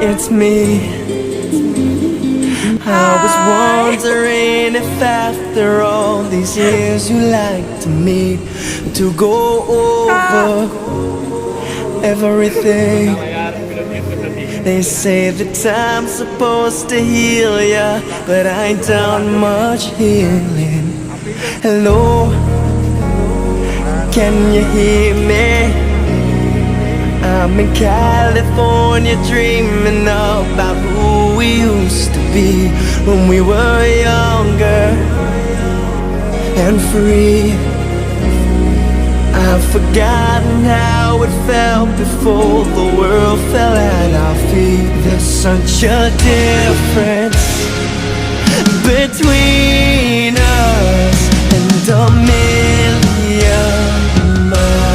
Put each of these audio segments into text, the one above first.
it's me. I was wondering if after all these years you like to meet, to go over everything. They say that time's supposed to heal ya, but I ain't done much healing. Hello, can you hear me? I'm in California dreaming about who we used to be when we were younger and free. I've forgotten how it felt before the world fell at our feet. There's such a difference between us and a million miles.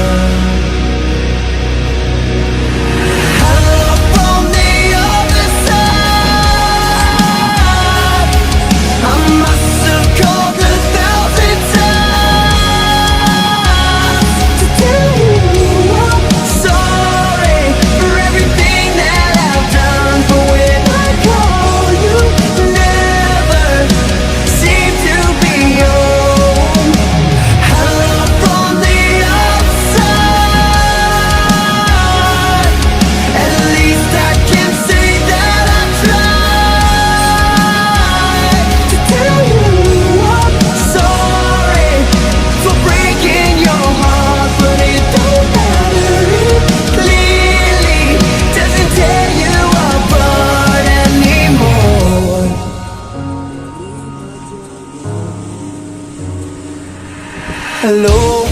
Hello,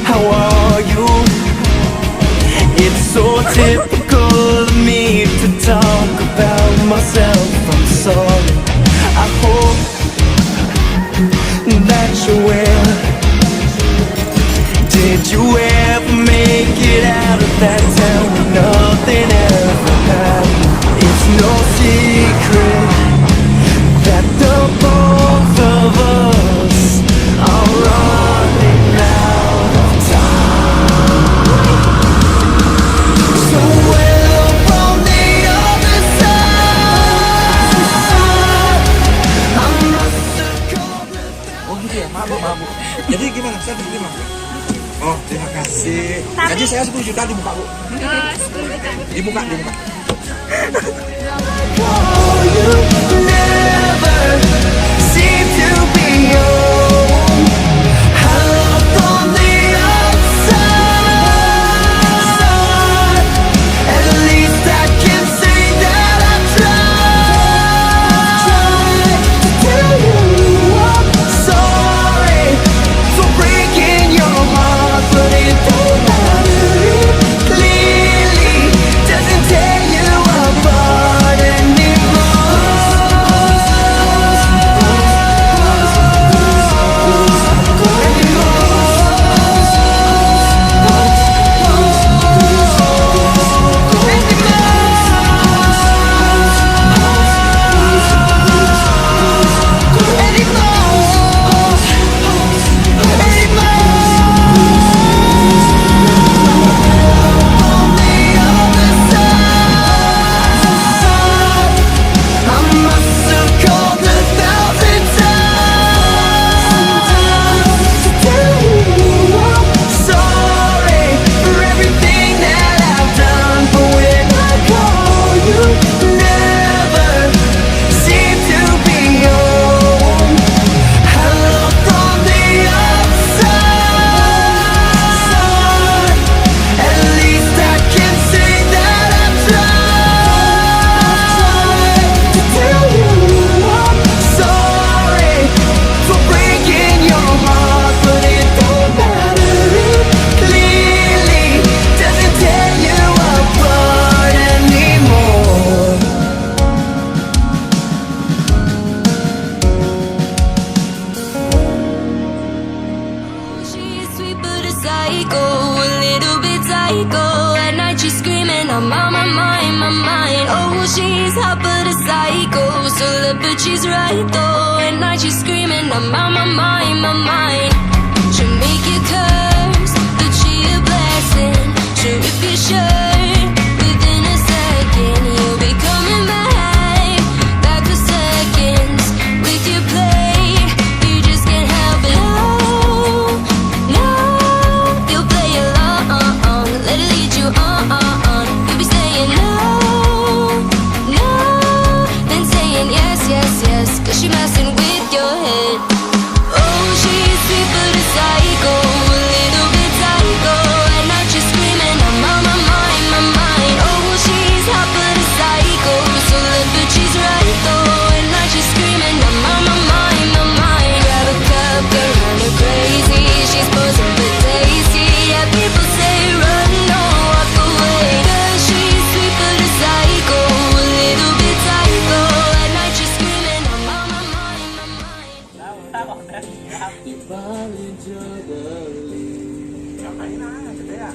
how are you? It's so typical of me to talk about myself. I'm sorry, I hope that you will. Did you ever make it out of that town when nothing ever happened? It's no secret that the both of us are running out of time. So we'll from the other side. I must have called without. Oh gitu ya, mabuk. Jadi gimana? Saya terima. Oh, terima kasih. Jadi saya 10 juta dibuka, Bu. 10 juta. Dibuka. You never seem to be home. Hello from the outside. At least I can say that I tried to tell you I'm sorry for breaking your heart, but it don't matter. It clearly doesn't tear you apart but she's right though. At night she's screaming, I'm on my mind, my mind. She'll make you curse, but she a blessing. She'll rip your shirt within a yes, yes, cause she messing with your head. Oh, she's sweet but a psycho, a little bit psycho. At night she's screaming, I'm on my mind, my mind. Oh, she's hot but a psycho, so left but she's right though. At night she's screaming, I'm on my mind, my mind. Grab a cup, get kinda crazy. She's posing but tasty. Yeah, people say run, no, walk away. Cause she's sweet but a psycho, a little bit psycho. At night she's screaming, I'm on my mind, my mind. 要ไปนะจะได้